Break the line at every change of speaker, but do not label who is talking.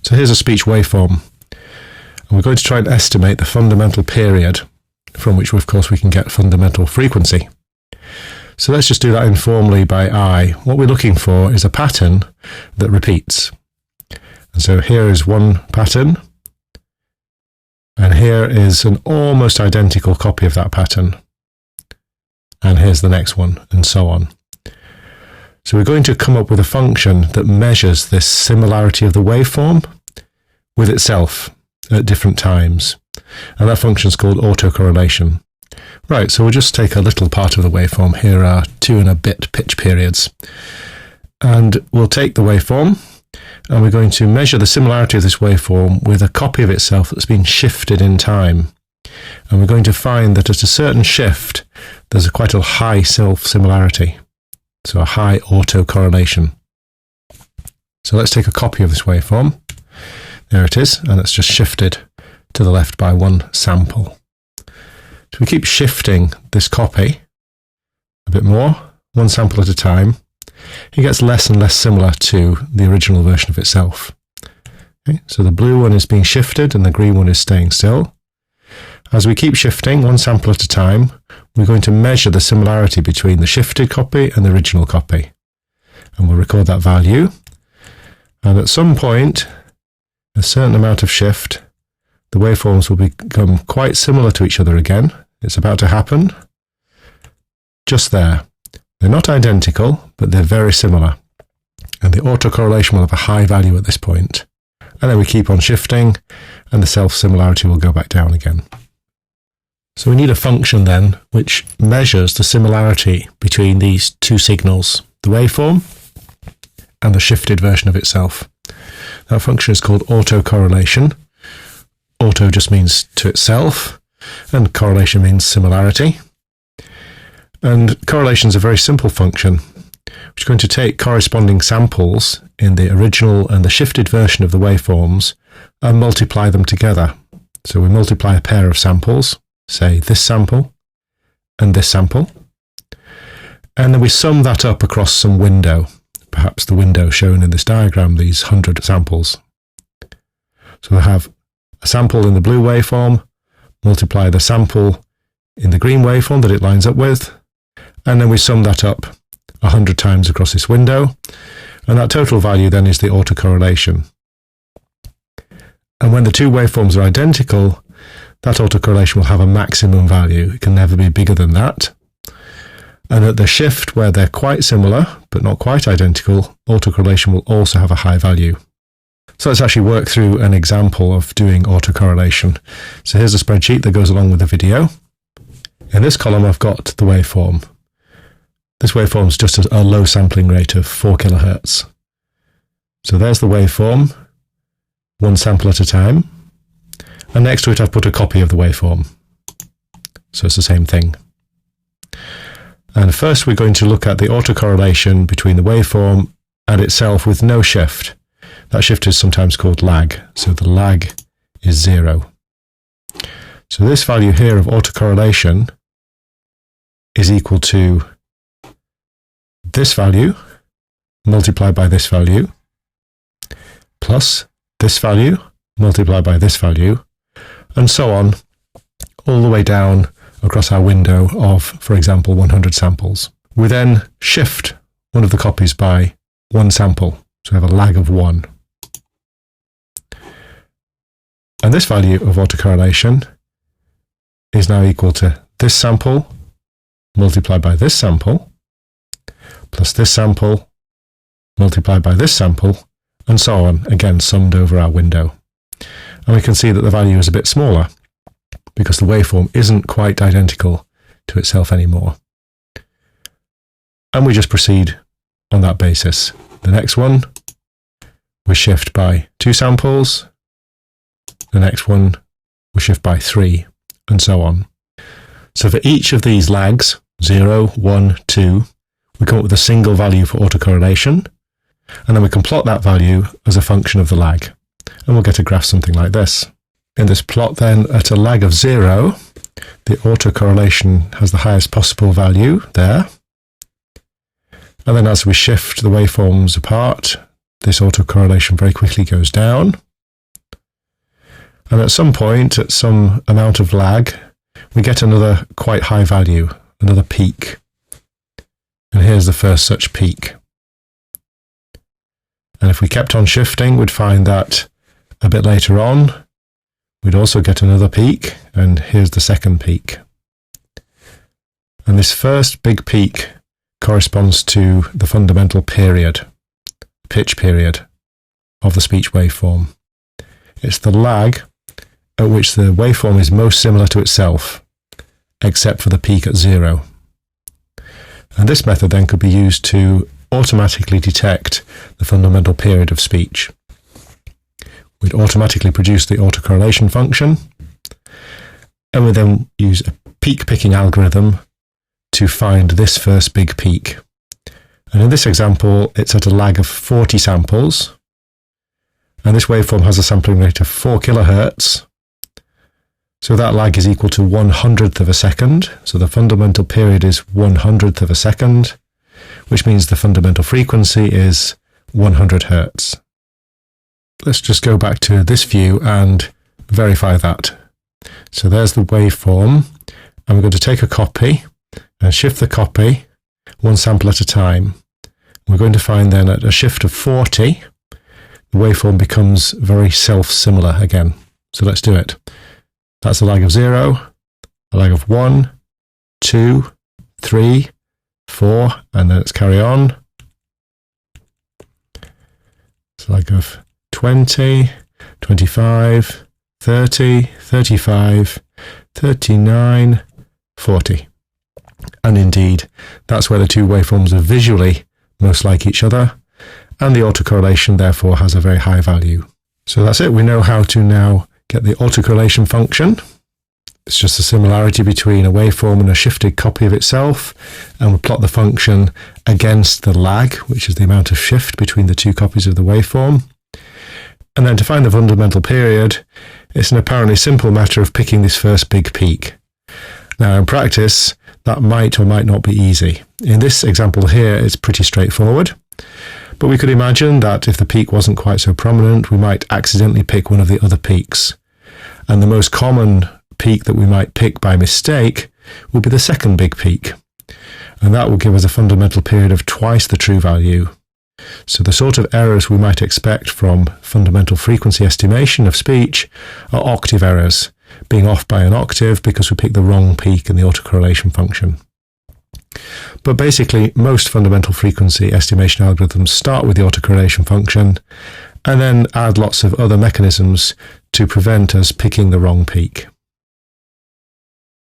So here's a speech waveform. And we're going to try and estimate the fundamental period from which, of course, we can get fundamental frequency. So let's just do that informally by eye. What we're looking for is a pattern that repeats. And so here is one pattern. And here is an almost identical copy of that pattern. And here's the next one, and so on. So we're going to come up with a function that measures this similarity of the waveform with itself at different times. And that function is called autocorrelation. Right, so we'll just take a little part of the waveform. Here are 2 and a bit pitch periods. And we'll take the waveform, and we're going to measure the similarity of this waveform with a copy of itself that's been shifted in time. And we're going to find that at a certain shift, there's quite a high self-similarity. So a high autocorrelation. So let's take a copy of this waveform. There it is, and it's just shifted to the left by one sample. So we keep shifting this copy a bit more, one sample at a time. It gets less and less similar to the original version of itself. Okay, so the blue one is being shifted and the green one is staying still. As we keep shifting one sample at a time, we're going to measure the similarity between the shifted copy and the original copy. And we'll record that value. And at some point, a certain amount of shift, the waveforms will become quite similar to each other again. It's about to happen. Just there. They're not identical, but they're very similar. And the autocorrelation will have a high value at this point. And then we keep on shifting, and the self-similarity will go back down again. So we need a function then which measures the similarity between these two signals, the waveform and the shifted version of itself. That function is called autocorrelation. Auto just means to itself, and correlation means similarity. And correlation is a very simple function, which is going to take corresponding samples in the original and the shifted version of the waveforms and multiply them together. So we multiply a pair of samples, say this sample and this sample, and then we sum that up across some window, perhaps the window shown in this diagram, these 100 samples. So we'll have a sample in the blue waveform, multiply the sample in the green waveform that it lines up with, and then we sum that up 100 times across this window, and that total value then is the autocorrelation. And when the two waveforms are identical, that autocorrelation will have a maximum value. It can never be bigger than that. And at the shift where they're quite similar, but not quite identical, autocorrelation will also have a high value. So let's actually work through an example of doing autocorrelation. So here's a spreadsheet that goes along with the video. In this column, I've got the waveform. This waveform is just a low sampling rate of 4 kilohertz. So there's the waveform, one sample at a time. And next to it, I've put a copy of the waveform. So it's the same thing. And first, we're going to look at the autocorrelation between the waveform and itself with no shift. That shift is sometimes called lag. So the lag is 0. So this value here of autocorrelation is equal to this value multiplied by this value plus this value multiplied by this value, and so on, all the way down across our window of, for example, 100 samples. We then shift one of the copies by one sample, so we have a lag of 1. And this value of autocorrelation is now equal to this sample multiplied by this sample, plus this sample multiplied by this sample, and so on, again summed over our window. And we can see that the value is a bit smaller because the waveform isn't quite identical to itself anymore. And we just proceed on that basis. The next one, we shift by 2 samples. The next one, we shift by 3, and so on. So for each of these lags, 0, 1, 2, we come up with a single value for autocorrelation, and then we can plot that value as a function of the lag. And we'll get a graph something like this. In this plot then, at a lag of 0, the autocorrelation has the highest possible value there. And then as we shift the waveforms apart, this autocorrelation very quickly goes down. And at some point, at some amount of lag, we get another quite high value, another peak. And here's the first such peak. And if we kept on shifting, we'd find that a bit later on, we'd also get another peak, and here's the second peak. And this first big peak corresponds to the fundamental period, pitch period, of the speech waveform. It's the lag at which the waveform is most similar to itself, except for the peak at 0. And this method then could be used to automatically detect the fundamental period of speech. We'd automatically produce the autocorrelation function, and we then use a peak picking algorithm to find this first big peak. And in this example, it's at a lag of 40 samples, and this waveform has a sampling rate of 4 kilohertz. So that lag is equal to 1/100th of a second. So the fundamental period is 1/100th of a second, which means the fundamental frequency is 100 hertz. Let's just go back to this view and verify that. So there's the waveform, and we're going to take a copy and shift the copy one sample at a time. We're going to find then at a shift of 40, the waveform becomes very self-similar again. So let's do it. That's a lag of 0, a lag of 1, 2, 3, 4, and then let's carry on. It's a lag of 20, 25, 30, 35, 39, 40. And indeed, that's where the two waveforms are visually most like each other, and the autocorrelation therefore has a very high value. So that's it. We know how to now get the autocorrelation function. It's just a similarity between a waveform and a shifted copy of itself, and we'll plot the function against the lag, which is the amount of shift between the two copies of the waveform. And then to find the fundamental period, it's an apparently simple matter of picking this first big peak. Now in practice, that might or might not be easy. In this example here, it's pretty straightforward. But we could imagine that if the peak wasn't quite so prominent, we might accidentally pick one of the other peaks. And the most common peak that we might pick by mistake would be the second big peak. And that will give us a fundamental period of twice the true value. So the sort of errors we might expect from fundamental frequency estimation of speech are octave errors, being off by an octave because we picked the wrong peak in the autocorrelation function. But basically, most fundamental frequency estimation algorithms start with the autocorrelation function and then add lots of other mechanisms to prevent us picking the wrong peak.